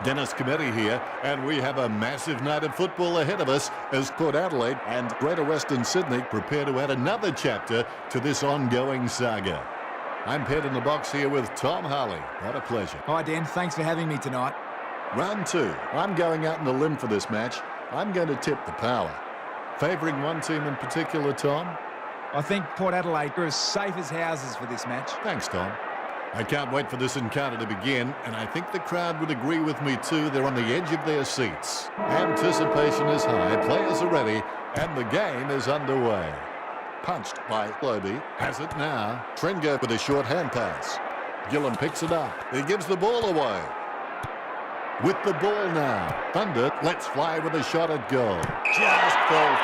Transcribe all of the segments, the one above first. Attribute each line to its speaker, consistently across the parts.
Speaker 1: Dennis Cometti here, and we have a massive night of football ahead of us as Port Adelaide and Greater Western Sydney prepare to add another chapter to this ongoing saga. I'm paired in the box here with Tom Harley. What a pleasure.
Speaker 2: Hi, Dan. Thanks for having me tonight.
Speaker 1: Round two. I'm going out on a limb for this match. I'm going to tip the power. Favouring one team in particular, Tom?
Speaker 2: I think Port Adelaide are as safe as houses for this match.
Speaker 1: Thanks, Tom. I can't wait for this encounter to begin, and I think the crowd would agree with me too. They're on the edge of their seats. Anticipation is high, players are ready, and the game is underway. Punched by Lobby, has it now. Trengo with a short hand pass. Gillen picks it up. He gives the ball away. With the ball now. Thunder lets fly with a shot at goal. Just fell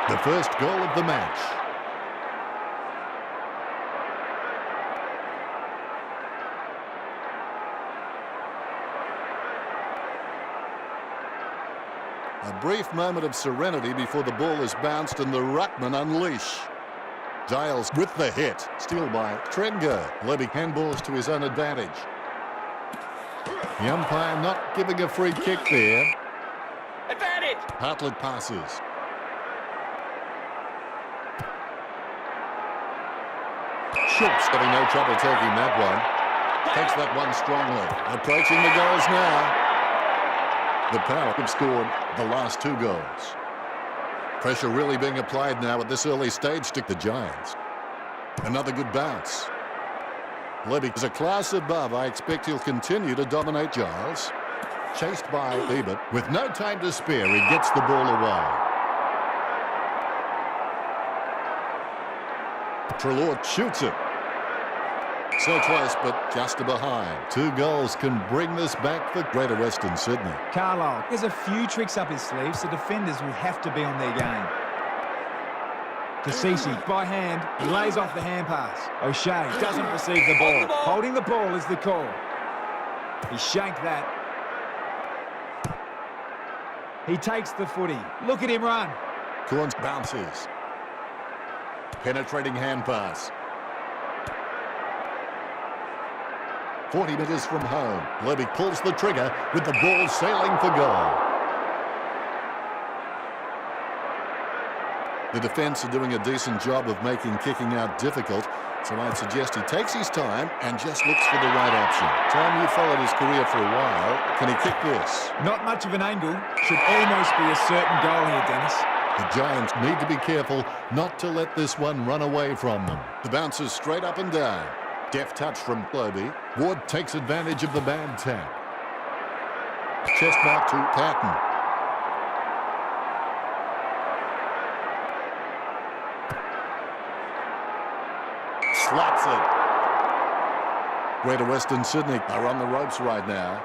Speaker 1: through. The first goal of the match. A brief moment of serenity before the ball is bounced and the ruckman unleash. Giles with the hit. Steal by Trengo. Levy handballs to his own advantage. The umpire not giving a free kick there.
Speaker 3: Advantage!
Speaker 1: Hartlett passes. Schultz having no trouble taking that one. Takes that one strongly. Approaching the goals now. The Power have scored the last two goals. Pressure really being applied now at this early stage to the Giants. Another good bounce. Levy is a class above. I expect he'll continue to dominate Giles. Chased by Ebert. With no time to spare, he gets the ball away. Treloar shoots it. So close, but just behind. Two goals can bring this back for Greater Western Sydney.
Speaker 2: Carlisle has a few tricks up his sleeve, so defenders will have to be on their game. Kasisi by hand, he lays off the hand pass. O'Shea doesn't receive the ball. Holding the ball is the call. He shanked that. He takes the footy. Look at him run.
Speaker 1: Corns bounces. Penetrating hand pass. 40 metres from home. Levy pulls the trigger with the ball sailing for goal. The defence are doing a decent job of making kicking out difficult, so I'd suggest he takes his time and just looks for the right option. Tom, you followed his career for a while. Can he kick this?
Speaker 2: Not much of an angle. Should almost be a certain goal here, Dennis.
Speaker 1: The Giants need to be careful not to let this one run away from them. The bounce is straight up and down. Deft touch from Lobby. Ward takes advantage of the bad tap. Chest mark to Patton. Slaps it. Greater Western Sydney are on the ropes right now.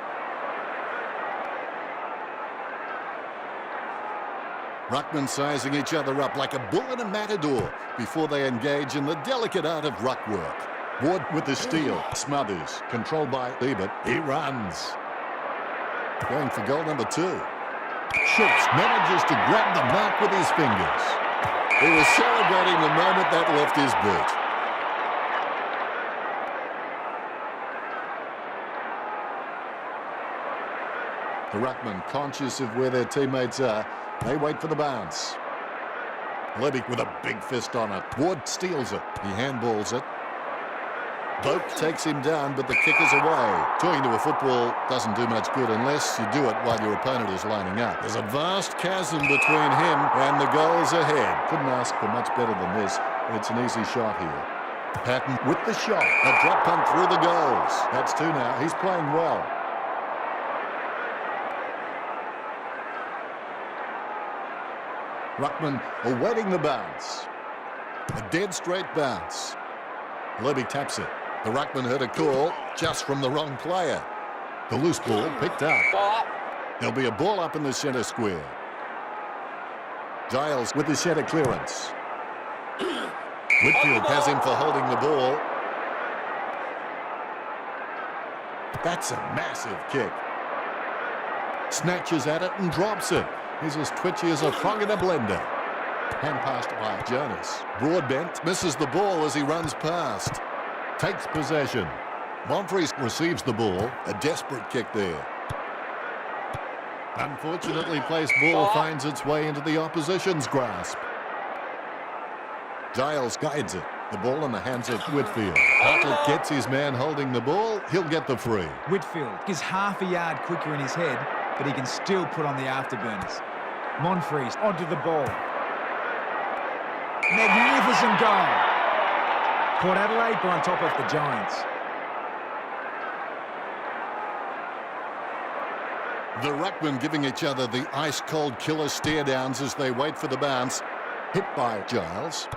Speaker 1: Ruckman sizing each other up like a bull in a matador before they engage in the delicate art of ruck work. Ward with the steal. Smothers. Controlled by Ebert. He runs. Going for goal number 2. Schultz manages to grab the mark with his fingers. He was celebrating the moment that left his boot. The ruckman, conscious of where their teammates are, they wait for the bounce. Levy with a big fist on it. Ward steals it. He handballs it. Boak takes him down, but the kick is away. Talking to a football doesn't do much good unless you do it while your opponent is lining up. There's a vast chasm between him and the goals ahead. Couldn't ask for much better than this. It's an easy shot here. Patton with the shot. A drop punt through the goals. That's 2 now. He's playing well. Ruckman awaiting the bounce. A dead straight bounce. Levy taps it. The ruckman heard a call just from the wrong player. The loose ball picked up. There'll be a ball up in the centre square. Giles with the centre clearance. Whitfield has him for holding the ball. That's a massive kick. Snatches at it and drops it. He's as twitchy as a frog in a blender. Hand passed by Jonas. Broadbent misses the ball as he runs past. Takes possession. Monfries receives the ball. A desperate kick there. Unfortunately placed ball finds its way into the opposition's grasp. Giles guides it. The ball in the hands of Whitfield. Hartlett gets his man holding the ball. He'll get the free.
Speaker 2: Whitfield is half a yard quicker in his head, but he can still put on the afterburners. Monfries onto the ball. Magnificent goal. Port Adelaide are on top of the Giants.
Speaker 1: The ruckmen giving each other the ice-cold killer stare-downs as they wait for the bounce. Hit by Giles.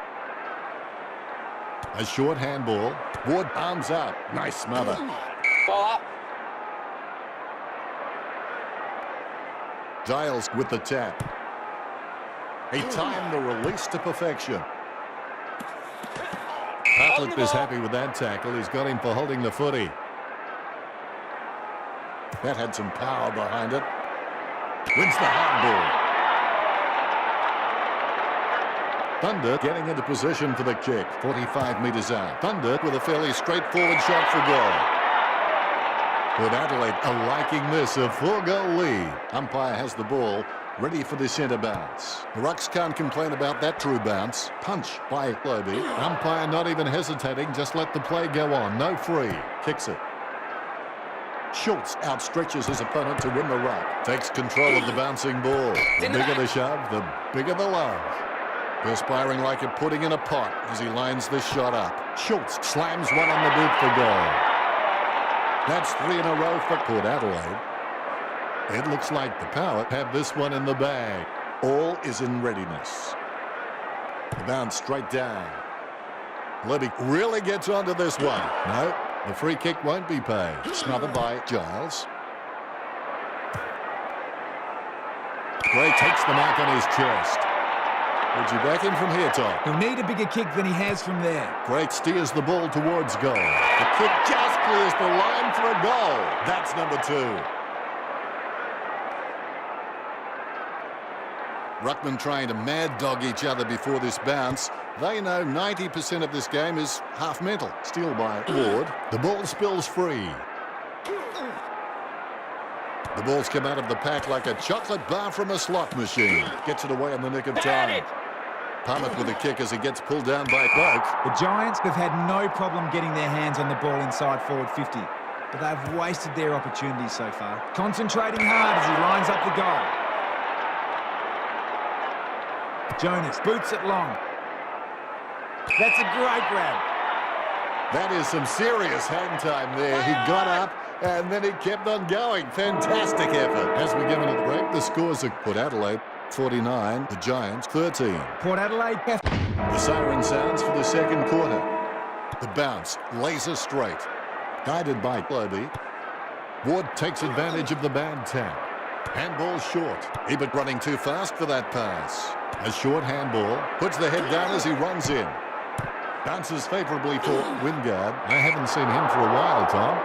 Speaker 1: A short handball. Ward arms out. Nice smother.
Speaker 3: Ball up.
Speaker 1: Giles with the tap. He timed the release to perfection. Hartlett is happy with that tackle. He's got him for holding the footy. That had some power behind it. Wins the handball. Thunder getting into position for the kick. 45 metres out. Thunder with a fairly straightforward shot for goal. With Adelaide liking this, a 4-goal lead. Umpire has the ball, ready for the centre bounce. The Rucks can't complain about that true bounce. Punch by Lobie. Umpire not even hesitating, just let the play go on. No free. Kicks it. Schultz outstretches his opponent to win the ruck. Takes control of the bouncing ball. The bigger the shove, the bigger the love. Perspiring like a pudding in a pot as he lines this shot up. Schultz slams one on the boot for goal. That's 3 in a row for Port Adelaide. It looks like the Power have this one in the bag. All is in readiness. The bounce straight down. Libby really gets onto this one. No, the free kick won't be paid. Smothered by Giles. Gray takes the mark on his chest. Would you back him from here, Tom?
Speaker 2: He'll need a bigger kick than he has from there.
Speaker 1: Gray steers the ball towards goal. The kick just clears the line for a goal. That's number 2. Ruckman trying to mad dog each other before this bounce. They know 90% of this game is half mental. Steal by Ward. The ball spills free. The ball's come out of the pack like a chocolate bar from a slot machine. Gets it away in the nick of time. Palmer with a kick as he gets pulled down by Boak.
Speaker 2: The Giants have had no problem getting their hands on the ball inside forward 50, but they've wasted their opportunities so far. Concentrating hard as he lines up the goal. Jonas boots it long. That's a great grab.
Speaker 1: That is some serious hang time there. He got up and then he kept on going. Fantastic effort. As we give another break, the scores are Port Adelaide 49, the Giants 13.
Speaker 2: Port Adelaide.
Speaker 1: The siren sounds for the second quarter. The bounce, laser straight. Guided by Lobie. Ward takes advantage of the bad tap. Handball short. Ebert running too fast for that pass. A short handball. Puts the head down as he runs in. Bounces favourably for Wingard. I haven't seen him for a while, Tom.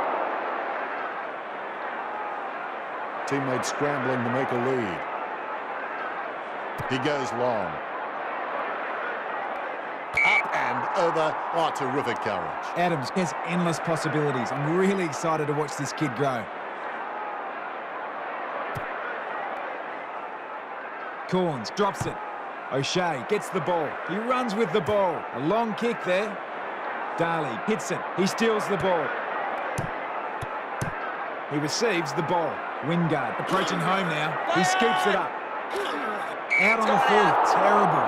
Speaker 1: Teammates scrambling to make a lead. He goes long. Up and over. Oh, terrific courage.
Speaker 2: Adams has endless possibilities. I'm really excited to watch this kid grow. Corns drops it. O'Shea gets the ball. He runs with the ball. A long kick there. Daly hits it. He steals the ball. He receives the ball. Wingard approaching home now. He scoops it up. Out on the full. Terrible.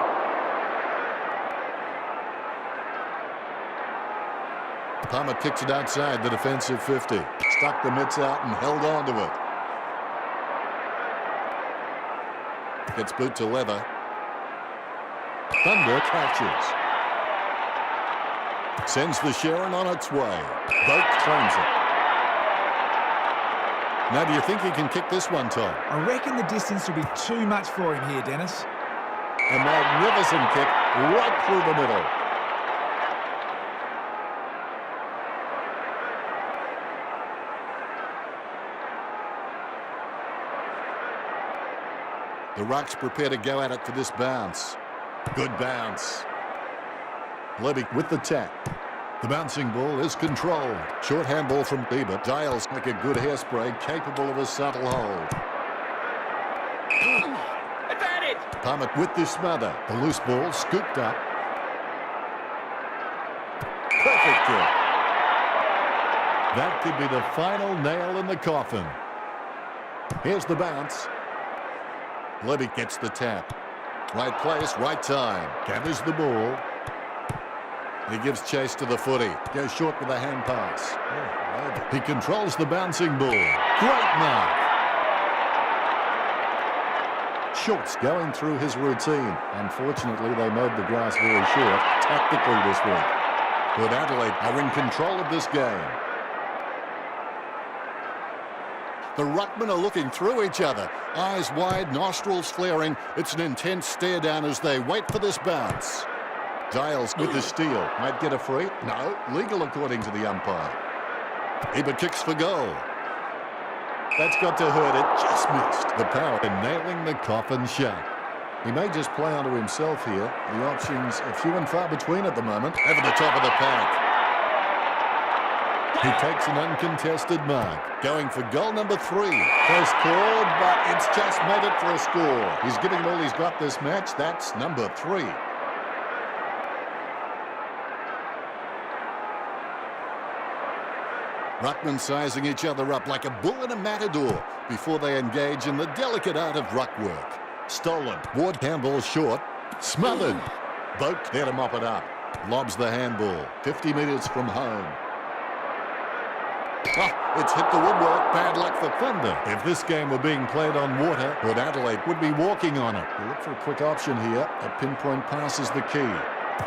Speaker 1: Palmer kicks it outside the defensive 50. Stuck the mitts out and held on to it. Gets boot to leather. Thunder catches. Sends the Sharon on its way. Boat claims it. Now, do you think he can kick this one, Tom?
Speaker 2: I reckon the distance will be too much for him here, Dennis.
Speaker 1: A magnificent kick right through the middle. The Rucks prepare to go at it for this bounce. Good bounce. Levy with the tap. The bouncing ball is controlled. Short handball from Bieber. Dials like a good hairspray, capable of a subtle hold.
Speaker 3: Advantage!
Speaker 1: Palmer with the smother. The loose ball scooped up. Perfect kick. That could be the final nail in the coffin. Here's the bounce. Levy gets the tap. Right place, right time. Gathers the ball. He gives chase to the footy. Goes short with a hand pass. He controls the bouncing ball. Great mark. Schultz going through his routine. Unfortunately, they mowed the grass very short tactically this week. But Adelaide are in control of this game. The ruckmen are looking through each other. Eyes wide, nostrils flaring. It's an intense stare down as they wait for this bounce. Giles with the steal. Might get a free. No, legal according to the umpire. Ebert kicks for goal. That's got to hurt it. Just missed. The power in nailing the coffin shut. He may just play onto himself here. The options are few and far between at the moment. Over the top of the pack. He takes an uncontested mark. Going for goal number 3. Close call, but it's just made it for a score. He's giving all he's got this match. That's number 3. Ruckmen sizing each other up like a bull in a matador before they engage in the delicate art of ruck work. Stolen. Ward handball short. Smothered. Boak there to mop it up. Lobs the handball. 50 metres from home. Oh, it's hit the woodwork. Bad luck for Thunder. If this game were being played on water, Port Adelaide would be walking on it. We'll look for a quick option here. A pinpoint pass is the key.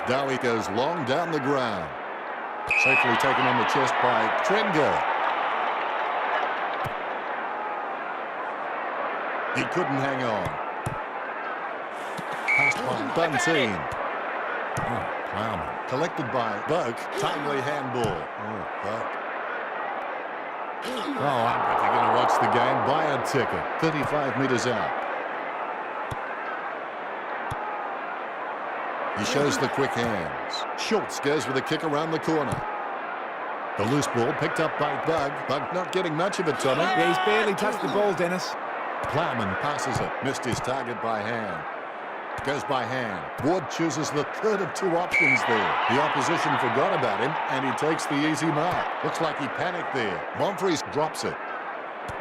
Speaker 1: Dowie goes long down the ground. Safely taken on the chest by Trenger. He couldn't hang on. Passed by Bunteen. Oh, Plowman. Collected by Boak. Timely handball. Oh, Boak. Oh, I bet you're going to watch the game. Buy a ticket. 35 metres out. He shows the quick hands. Schultz goes with a kick around the corner. The loose ball picked up by Bug. Bug not getting much of it, Tommy.
Speaker 2: Yeah, he's barely touched the ball, Dennis.
Speaker 1: Plowman passes it. Missed his target by hand. Goes by hand. Ward chooses the third of 2 options there. The opposition forgot about him, and he takes the easy mark. Looks like he panicked there. Monfries drops it.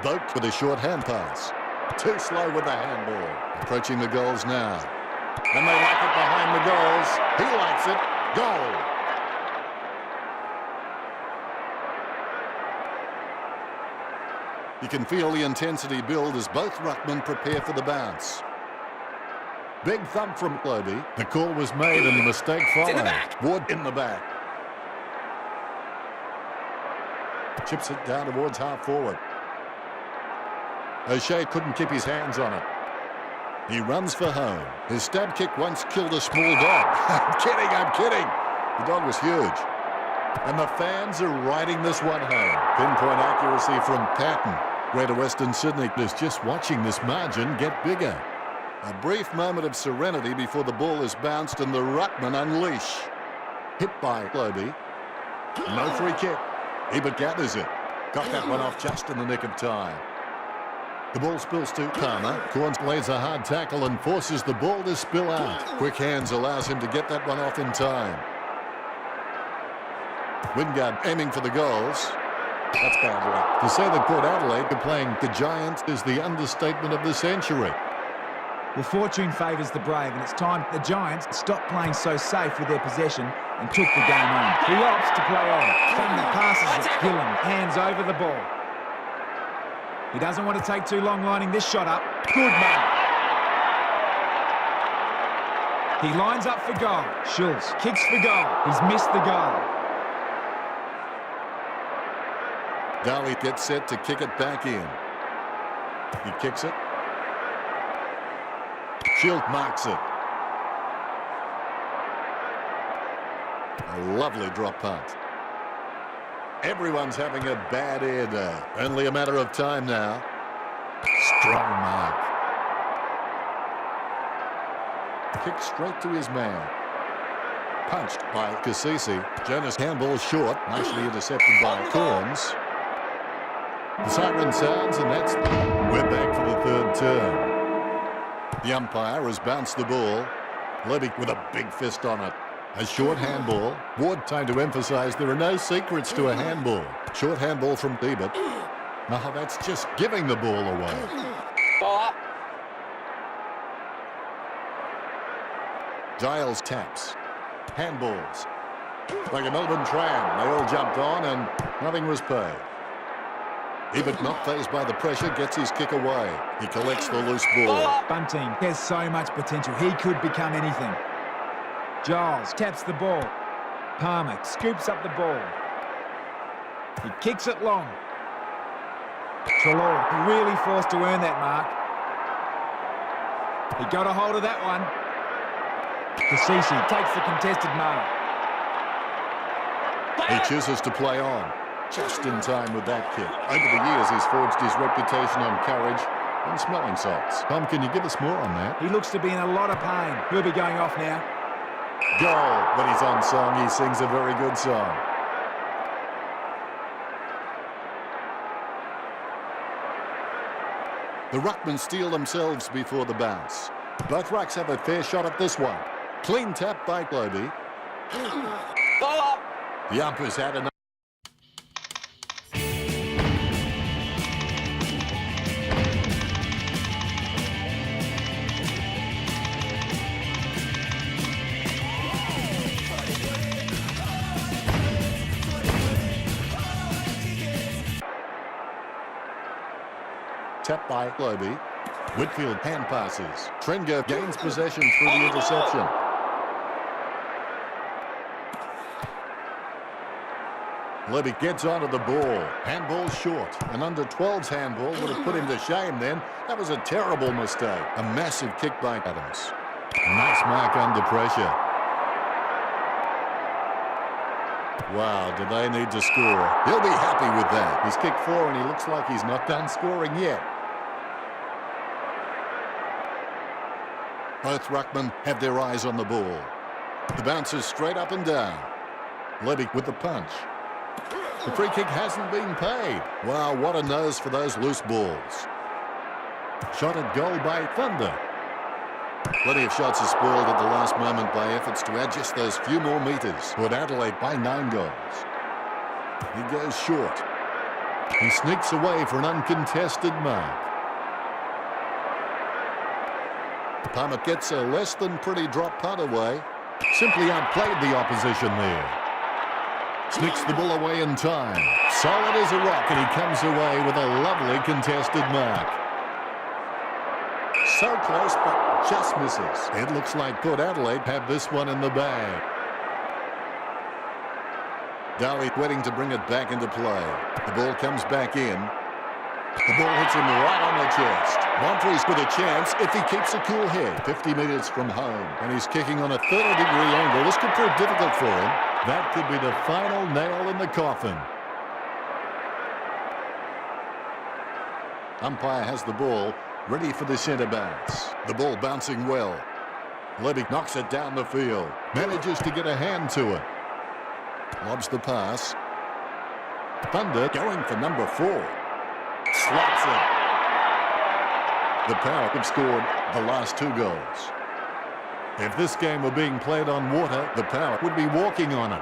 Speaker 1: Boak with a short hand pass. Too slow with the handball. Approaching the goals now. And they like it behind the goals. He likes it. Goal. You can feel the intensity build as both ruckmen prepare for the bounce. Big thump from Clobey. The call was made and the mistake followed. Ward in the back. Chips it down towards half forward. O'Shea couldn't keep his hands on it. He runs for home. His stab kick once killed a small dog. I'm kidding. The dog was huge. And the fans are riding this one home. Pinpoint accuracy from Patton. Greater Western Sydney is just watching this margin get bigger. A brief moment of serenity before the ball is bounced and the ruckman unleash. Hit by Clobey. No free kick. Ebert gathers it. Got that one off just in the nick of time. The ball spills to Palmer. Corns lays a hard tackle and forces the ball to spill out. Quick hands allows him to get that one off in time. Wingard aiming for the goals. That's bad luck. To say that Port Adelaide are playing the Giants is the understatement of the century.
Speaker 2: Well, fortune favours the brave, and it's time the Giants stopped playing so safe with their possession and took the game on. He opts to play on. Thunder passes it. Gillen hands over the ball. He doesn't want to take too long lining this shot up. Good mark. He lines up for goal. Schultz kicks for goal. He's missed the goal.
Speaker 1: Dowie gets set to kick it back in. He kicks it. Schilt marks it. A lovely drop punt. Everyone's having a bad air day. Only a matter of time now. Strong mark. Kick straight to his man. Punched by Cassisi. Jonas handball short. Nicely intercepted by Corns. The siren sounds, and that's... We're back for the third term. The umpire has bounced the ball. Levy with a big fist on it. A short handball. Ward time to emphasise there are no secrets to a handball. Short handball from Ebert. No, that's just giving the ball away.
Speaker 3: Ball up.
Speaker 1: Giles taps. Handballs. Like a Melbourne tram, they all jumped on and nothing was paid. Ebert, not fazed by the pressure, gets his kick away. He collects the loose ball.
Speaker 2: Bunting has so much potential. He could become anything. Giles taps the ball. Palmer scoops up the ball. He kicks it long. Treloar really forced to earn that mark. He got a hold of that one. Cassisi takes the contested mark.
Speaker 1: He chooses to play on. Just in time with that kick. Over the years, he's forged his reputation on courage and smelling salts. Tom, can you give us more on that?
Speaker 2: He looks to be in a lot of pain. He'll be going off now.
Speaker 1: Goal! When he's on song, he sings a very good song. The ruckmen steal themselves before the bounce. Both rucks have a fair shot at this one. Clean tap by Globy.
Speaker 3: Ball up.
Speaker 1: The ump has had enough. Tap by Globy. Whitfield hand passes. Trenger gains possession through the interception. Levy gets onto the ball. Handball short. An under-12s handball would have put him to shame then. That was a terrible mistake. A massive kick by Adams. Nice mark under pressure. Wow, do they need to score? He'll be happy with that. He's kicked 4 and he looks like he's not done scoring yet. Both ruckmen have their eyes on the ball. The bounce is straight up and down. Levy with the punch. The free kick hasn't been paid. Wow, what a nose for those loose balls. Shot at goal by Thunder. Plenty of shots are spoiled at the last moment by efforts to add just those few more metres. Put Adelaide by 9 goals. He goes short. He sneaks away for an uncontested mark. Palmer gets a less than pretty drop punt away. Simply outplayed the opposition there. Sneaks the ball away in time. Solid as a rock, and he comes away with a lovely contested mark. So close, but just misses. It looks like Port Adelaide have this one in the bag. Dowie waiting to bring it back into play. The ball comes back in. The ball hits him right on the chest. Monfrey's with a chance if he keeps a cool head. 50 metres from home, and he's kicking on a 30-degree angle. This could prove difficult for him. That could be the final nail in the coffin. Umpire has the ball, ready for the centre bounce. The ball bouncing well. Levy knocks it down the field. Manages to get a hand to it. Lobs the pass. Thunder going for number 4. Slots it. The Power have scored the last 2 goals. If this game were being played on water, the Power would be walking on it.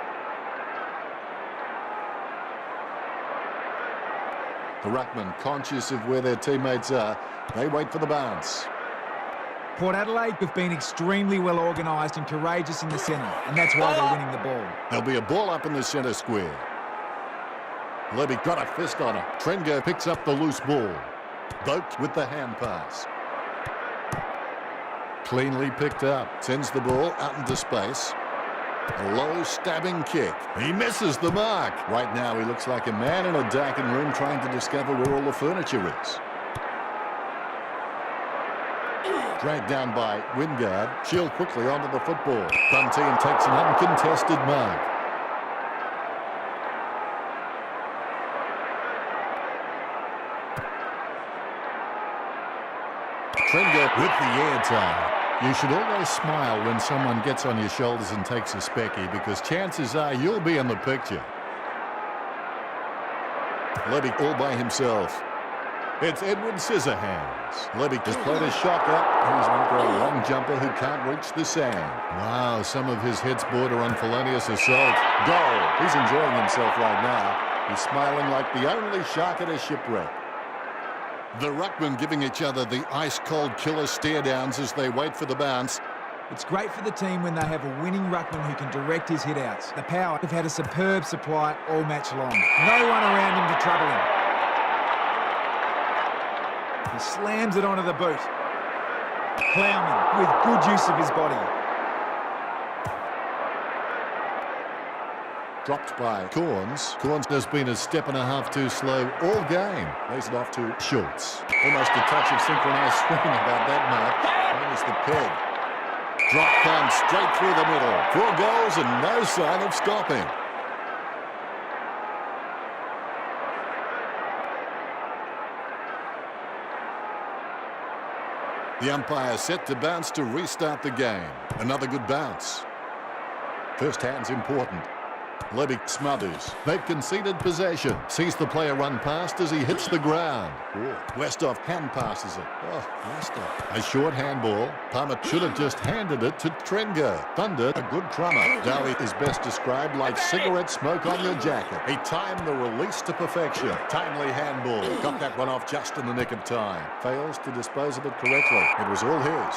Speaker 1: The ruckmen, conscious of where their teammates are, they wait for the bounce.
Speaker 2: Port Adelaide have been extremely well organised and courageous in the centre, and that's why they're winning the ball.
Speaker 1: There'll be a ball up in the centre square. Levy got a fist on it. Trenger picks up the loose ball. Vogt with the hand pass. Cleanly picked up. Sends the ball out into space. A low stabbing kick. He misses the mark. Right now he looks like a man in a darkened room trying to discover where all the furniture is. Dragged down by Wingard. Shield quickly onto the football. Bunting takes an uncontested mark. Trenger with the air time. You should always smile when someone gets on your shoulders and takes a specky, because chances are you'll be in the picture. Levy all by himself. It's Edward Scissorhands. Levy has played a shot up. He's went for a long jumper who can't reach the sand. Wow, some of his hits border on felonious assault. Goal. He's enjoying himself right now. He's smiling like the only shark at a shipwreck. The ruckmen giving each other the ice-cold killer stare-downs as they wait for the bounce.
Speaker 2: It's great for the team when they have a winning ruckman who can direct his hit-outs. The Power have had a superb supply all match long. No one around him to trouble him. He slams it onto the boot. Plowman with good use of his body.
Speaker 1: Dropped by Corns. Corns has been a step and a half too slow all game. Lays it off to Schultz. Almost a touch of synchronised swimming about that mark. Minus the peg. Drop punt straight through the middle. 4 goals and no sign of stopping. The umpire set to bounce to restart the game. Another good bounce. First hand's important. Levy smothers. They've conceded possession. Sees the player run past as he hits the ground. Westhoff hand passes it. Westhoff. A short handball. Palmer should have just handed it to Trengo. Thunder, a good crummer. Dowie is best described like cigarette smoke on your jacket. He timed the release to perfection. Timely handball. Got that one off just in the nick of time. Fails to dispose of it correctly. It was all his.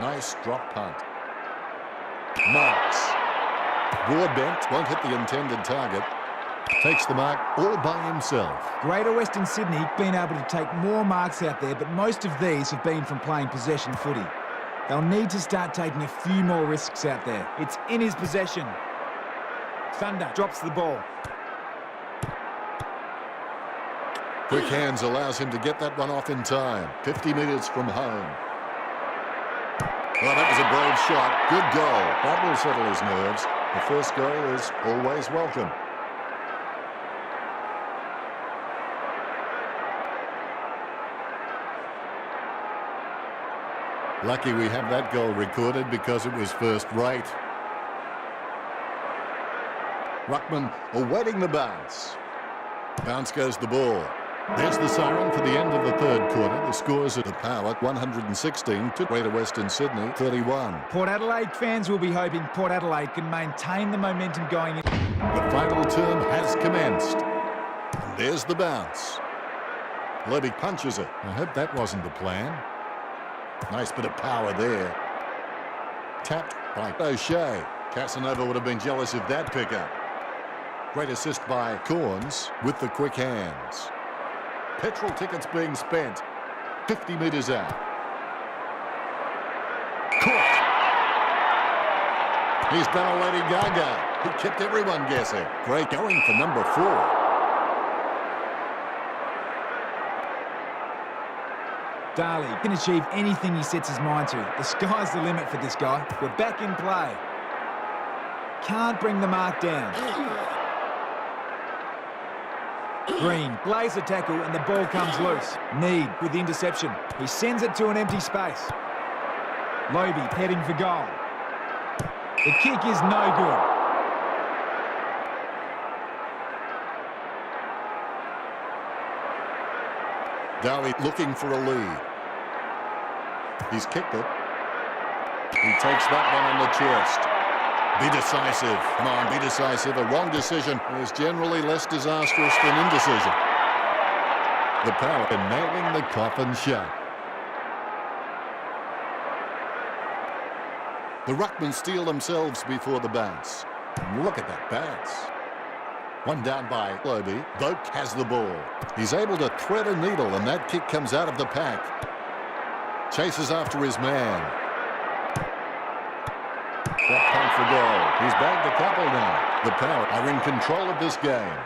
Speaker 1: Nice drop punt. Marks. Ward bent, won't hit the intended target. Takes the mark all by himself.
Speaker 2: Greater Western Sydney been able to take more marks out there, but most of these have been from playing possession footy. They'll need to start taking a few more risks out there. It's in his possession. Thunder drops the ball.
Speaker 1: Quick hands allows him to get that one off in time. 50 metres from home. Well, that was a brave shot. Good goal. That will settle his nerves. The first goal is always welcome. Lucky we have that goal recorded because it was first rate. Ruckman awaiting the bounce. Bounce goes the ball. There's the siren for the end of the third quarter. The scores at the Power 116 to Greater Western Sydney 31.
Speaker 2: Port Adelaide fans will be hoping Port Adelaide can maintain the momentum going in.
Speaker 1: The final term has commenced. And there's the bounce. Levy punches it. I hope that wasn't the plan. Nice bit of power there. Tapped by O'Shea. Casanova would have been jealous of that pickup. Great assist by Corns with the quick hands. Petrol tickets being spent. 50 metres out. Caught. He's done a Lady Gaga. He kept everyone guessing. Great going for number 4.
Speaker 2: Daly can achieve anything he sets his mind to. The sky's the limit for this guy. We're back in play. Can't bring the mark down. Green lays a tackle and the ball comes loose. Need with the interception. He sends it to an empty space. Lobe heading for goal. The kick is no good.
Speaker 1: Dowie looking for a lead. He's kicked it. He takes that one on the chest. Be decisive. Come on, be decisive. A wrong decision is generally less disastrous than indecision. The Power nailing the coffin shut. The ruckmen steal themselves before the bounce. Look at that bounce. One down by Lobe. Vogt has the ball. He's able to thread a needle and that kick comes out of the pack. Chases after his man. That punt for goal. He's bagged a couple now. The Power are in control of this game.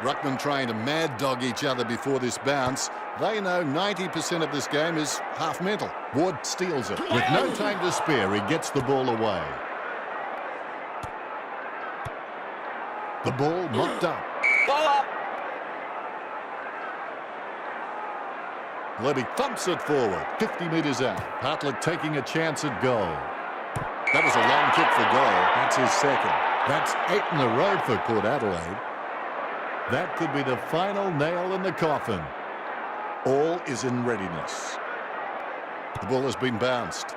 Speaker 1: Ruckman trying to mad dog each other before this bounce. They know 90% of this game is half mental. Ward steals it. With no time to spare, he gets the ball away. The ball knocked up.
Speaker 3: Ball up.
Speaker 1: Levy thumps it forward, 50 metres out. Hartlett taking a chance at goal. That was a long kick for goal. That's his second. That's 8 in a row for Port Adelaide. That could be the final nail in the coffin. All is in readiness. The ball has been bounced.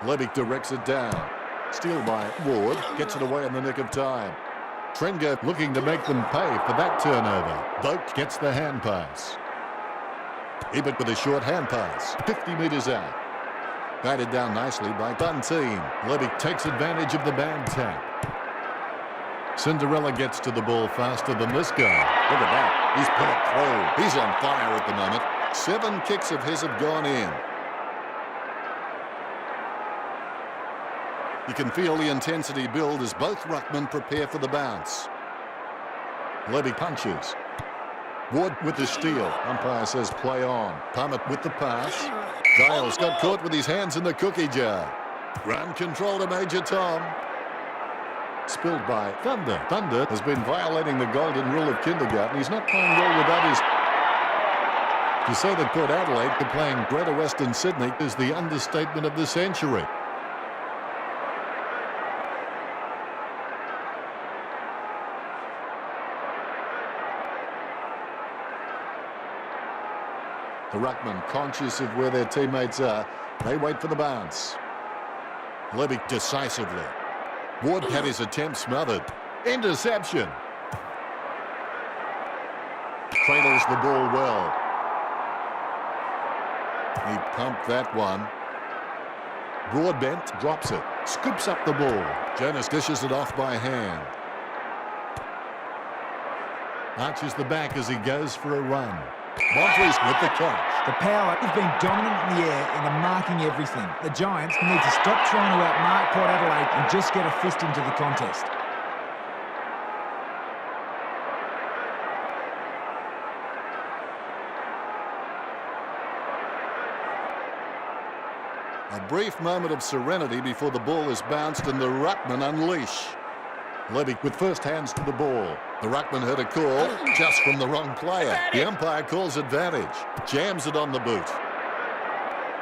Speaker 1: Levy directs it down. Steal by Ward. Gets it away in the nick of time. Trengo looking to make them pay for that turnover. Vogt gets the hand pass. Ebert with a short hand pass. 50 metres out. Guided down nicely by Bunteen. Levy takes advantage of the band tap. Cinderella gets to the ball faster than this guy. Look at that. He's put it through. He's on fire at the moment. 7 kicks of his have gone in. You can feel the intensity build as both ruckmen prepare for the bounce. Levy punches. Ward with the steal. Umpire says play on. Palmer with the pass. Giles got caught with his hands in the cookie jar. Run control to Major Tom. Spilled by Thunder. Thunder has been violating the golden rule of kindergarten. He's not playing well with others. To say that Port Adelaide are playing Greater Western Sydney is the understatement of the century. The ruckman, conscious of where their teammates are, they wait for the bounce. Levy decisively. Ward had his attempt smothered. Interception. Cradles the ball well. He pumped that one. Broadbent drops it. Scoops up the ball. Jonas dishes it off by hand. Arches the back as he goes for a run. Montres with the catch.
Speaker 2: The power has been dominant in the air and are marking everything. The Giants need to stop trying to outmark Port Adelaide and just get a fist into the contest.
Speaker 1: A brief moment of serenity before the ball is bounced and the ruckman unleash. Levy with first hands to the ball. The ruckman heard a call just from the wrong player. The umpire calls advantage. Jams it on the boot.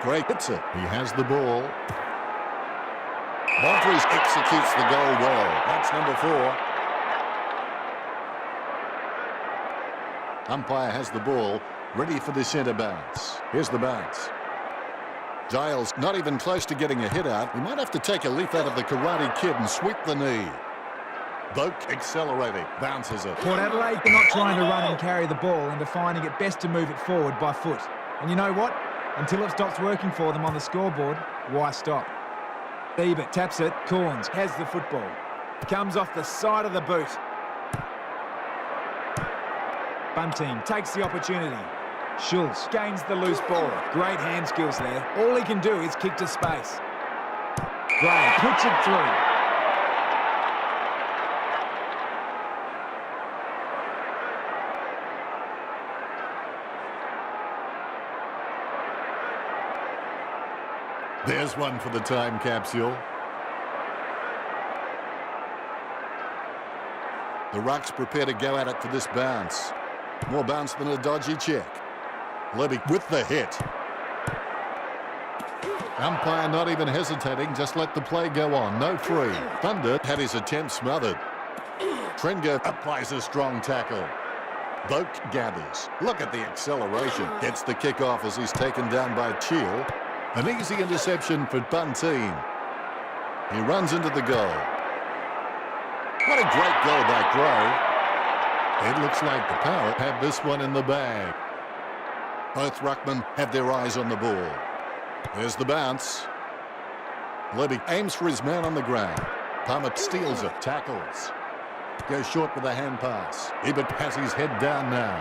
Speaker 1: Gray hits it. He has the ball. Montres executes the goal well. That's number 4. Umpire has the ball, ready for the centre bounce. Here's the bounce. Giles not even close to getting a hit out. He might have to take a leaf out of the Karate Kid and sweep the knee. Vogt accelerating, bounces it.
Speaker 2: Port Adelaide are not trying to run and carry the ball and are finding it best to move it forward by foot. And you know what? Until it stops working for them on the scoreboard, why stop? Ebert taps it. Corns has the football. Comes off the side of the boot. Bunting takes the opportunity. Schultz gains the loose ball. Great hand skills there. All he can do is kick to space. Gray puts it through.
Speaker 1: There's one for the time capsule. The Rucks prepare to go at it for this bounce. More bounce than a dodgy check. Levy with the hit. Umpire not even hesitating, just let the play go on. No free. Thunder had his attempt smothered. Trengo applies a strong tackle. Vogt gathers. Look at the acceleration. Gets the kick off as he's taken down by Cheel. An easy interception for Bunteen. He runs into the goal. What a great goal by Gray. It looks like the Power have this one in the bag. Both ruckmen have their eyes on the ball. There's the bounce. Levy aims for his man on the ground. Palmer steals it, tackles. Goes short with a hand pass. Ebert has his head down now.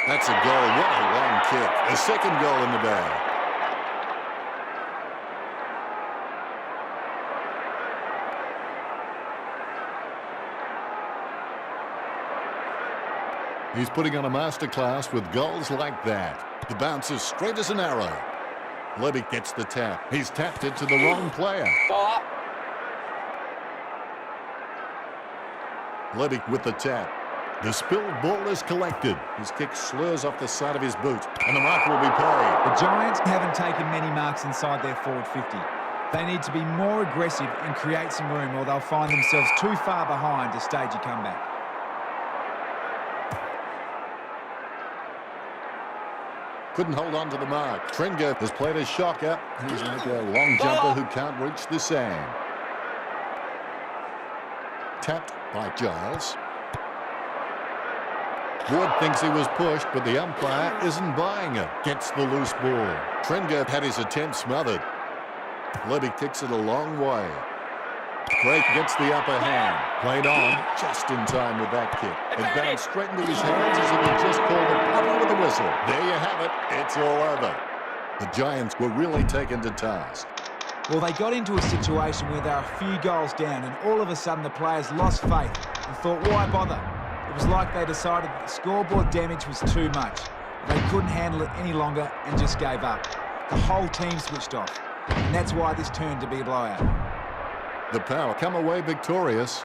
Speaker 1: That's a goal. What a long kick. A second goal in the bag. He's putting on a masterclass with goals like that. The bounce is straight as an arrow. Levy gets the tap. He's tapped it to the wrong player.
Speaker 3: Ball up.
Speaker 1: Levy with the tap. The spilled ball is collected. His kick slurs off the side of his boot, and the mark will be paid.
Speaker 2: The Giants haven't taken many marks inside their forward 50. They need to be more aggressive and create some room, or they'll find themselves too far behind to stage a comeback.
Speaker 1: Couldn't hold on to the mark. Trengo has played a shocker. He's like a long jumper who can't reach the sand. Tapped by Giles. Ward thinks he was pushed, but the umpire isn't buying it. Gets the loose ball. Trengo had his attempt smothered. Levy kicks it a long way. Craig gets the upper hand. Played on just in time with that kick. It bounced straight into his hands as if he just called a putter with a whistle. There you have it. It's all over. The Giants were really taken to task.
Speaker 2: Well, they got into a situation where they were a few goals down, and all of a sudden the players lost faith and thought, why bother? It was like they decided that the scoreboard damage was too much. They couldn't handle it any longer and just gave up. The whole team switched off, and that's why this turned to be a blowout.
Speaker 1: The Power come away victorious.